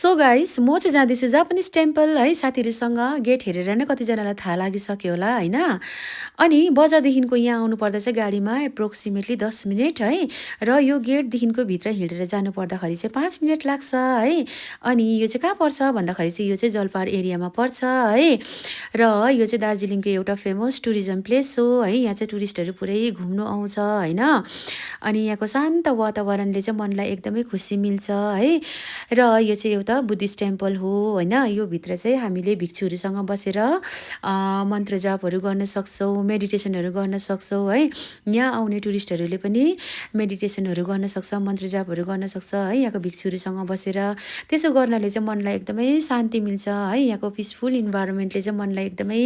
So guys म चाहिँ जाँदैछु जापानिज टेम्पल है साथीहरूसँग गेट हेरेर नै कतिजनालाई थाहा लागिसक्यो होला होइन। अनि बजारदेखिको यहाँ आउनुपर्दा चाहिँ गाडीमा एप्रोक्सिमेटली 10 मिनट है। र यो गेटदेखिको भित्र हिँडेर जानुपर्दाखेरि चाहिँ 5 मिनट लाग्छ है। अनि यो चाहिँ कहाँ पर्छ भन्दाखेरि चाहिँ यो चाहिँ जलपाहाड एरियामा पर्छ है। र यो चाहिँ दार्जिलिङको एउटा फेमस टुरिज्म प्लेस हो है। यहाँ चाहिँ टुरिस्टहरू पुरै घुम्नु आउँछ होइन। अनि यहाँको शान्त वातावरणले चाहिँ मनलाई एकदमै खुसी मिल्छ है। र यो चाहिँ एउटा बुद्धिस्ट टेम्पल हो होइन। यो भित्र चाहिँ हामीले भिक्षुहरूसँग बसेर मन्त्र जापहरू गर्न सक्छौँ, मेडिटेसनहरू गर्न सक्छौँ है। यहाँ आउने टुरिस्टहरूले पनि मेडिटेसनहरू गर्न सक्छ, मन्त्र जापहरू गर्न सक्छ है यहाँको भिक्षुहरूसँग बसेर। त्यसो गर्नाले चाहिँ मनलाई एकदमै शान्ति मिल्छ है। यहाँको पिसफुल इन्भाइरोमेन्टले चाहिँ मनलाई एकदमै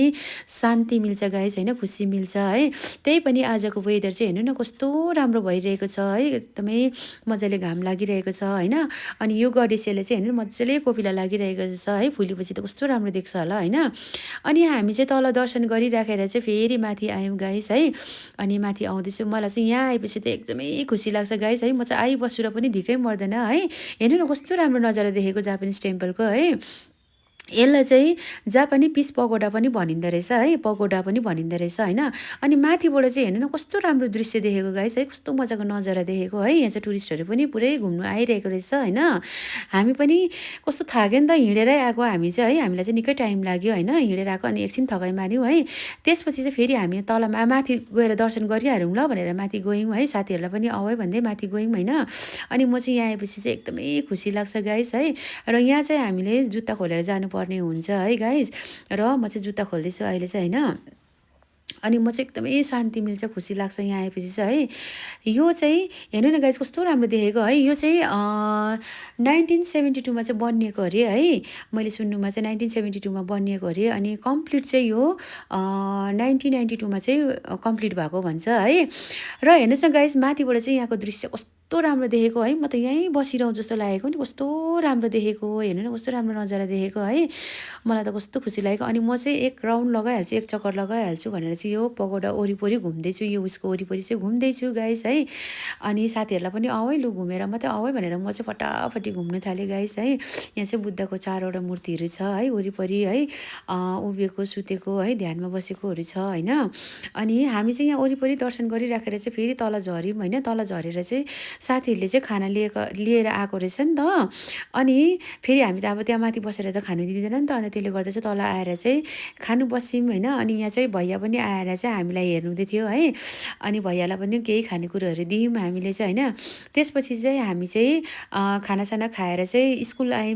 शान्ति मिल्छ गाइस होइन, खुसी मिल्छ है। त्यही पनि आजको वेदर चाहिँ हेर्नु न कस्तो राम्रो भइरहेको छ है। एकदमै मजाले घाम लागिरहेको छ होइन। अनि यो गडेसियाले चाहिँ हेर्नु मजाले कोपिला लागिरहेको छ है। फुलेपछि त कस्तो राम्रो देख्छ होला होइन। अनि हामी चाहिँ तल दर्शन गरिराखेर चाहिँ फेरि माथि आयौँ गाइस है। अनि माथि आउँदैछु, मलाई चाहिँ यहाँ आएपछि त एकदमै खुसी लाग्छ गाइस है। म चाहिँ आइबस्छु र पनि धिकै मर्दैन है। हेर्नु न कस्तो राम्रो नजारा देखेको जापानिज टेम्पलको है। यसलाई चाहिँ जापानी पिस पगोडा पनि भनिँदो रहेछ है, पगोडा पनि भनिँदो रहेछ होइन। अनि माथिबाट चाहिँ हेर्नु न कस्तो राम्रो दृश्य देखेको गाइस है, कस्तो मजाको नजारा देखेको है। यहाँ चाहिँ टुरिस्टहरू पनि पुरै घुम्नु आइरहेको रहेछ होइन। हामी पनि कस्तो थाक्यो नि त, हिँडेरै आएको हामी चाहिँ है। हामीलाई चाहिँ निकै टाइम लाग्यो होइन, हिँडेर आएको। अनि एकछिन थकाइ माऱ्यौँ है। त्यसपछि चाहिँ फेरि हामी तल माथि गएर दर्शन गरिहालौँ ल भनेर माथि गयौँ है। साथीहरूलाई पनि आऊ है भन्दै माथि गयौँ होइन। अनि म चाहिँ यहाँ आएपछि चाहिँ एकदमै खुसी लाग्छ गाइस है। र यहाँ चाहिँ हामीले जुत्ता खोलेर जानुपर्ने हुन्छ है गाइस। र म चाहिँ जुत्ता खोल्दैछु अहिले चाहिँ होइन। अनि म चाहिँ एकदमै शान्ति मिल्छ, खुसी लाग्छ यहाँ आएपछि चाहिँ है। यो चाहिँ हेर्नु न गाइस कस्तो राम्रो देखेको है। यो चाहिँ 1972मा चाहिँ बनिएको अरे है। मैले सुन्नुमा चाहिँ 1972मा बनिएको अरे। अनि कम्प्लिट चाहिँ यो 1992मा चाहिँ कम्प्लिट भएको भन्छ है। र हेर्नुहोस् न गाइस माथिबाट चाहिँ यहाँको दृश्य कस्तो राम्रो देखेको है। म त यहीँ बसिरहँ जस्तो लागेको नि, कस्तो राम्रो देखेको। हेर्नु न कस्तो राम्रो नजारा देखेको है। मलाई त कस्तो खुसी लागेको। अनि म चाहिँ एक राउन्ड लगाइहाल्छु, एक चक्कर लगाइहाल्छु भनेर चाहिँ यो पगोडा वरिपरि घुम्दैछु, यो उसको वरिपरि चाहिँ घुम्दैछु गाइस है। अनि साथीहरूलाई पनि आऊ है लु घुमेर मात्रै आऊ है भनेर म चाहिँ फटाफटी घुम्नु थालेँ गाइस है। यहाँ चाहिँ बुद्धको 4वटा मूर्तिहरू छ है वरिपरि है। उभिएको सुतेको है ध्यानमा बसेकोहरू छ होइन। अनि हामी चाहिँ यहाँ वरिपरि दर्शन गरिराखेर चाहिँ फेरि तल झऱ्यौँ होइन। तल झरेर चाहिँ साथीहरूले चाहिँ खाना लिएर आएको रहेछ नि त। अनि फेरि हामी त अब त्यहाँ माथि बसेर त खानु दिँदैन नि त। अन्त त्यसले गर्दा चाहिँ तल आएर चाहिँ खानु बस्यौँ होइन। अनि यहाँ चाहिँ भैया पनि आएर चाहिँ हामीलाई हेर्नुहुँदै थियो है। अनि भैयालाई पनि केही खानेकुरोहरू दियौँ हामीले चाहिँ होइन। त्यसपछि चाहिँ हामी चाहिँ खानासाना खाएर चाहिँ स्कुल आयौँ।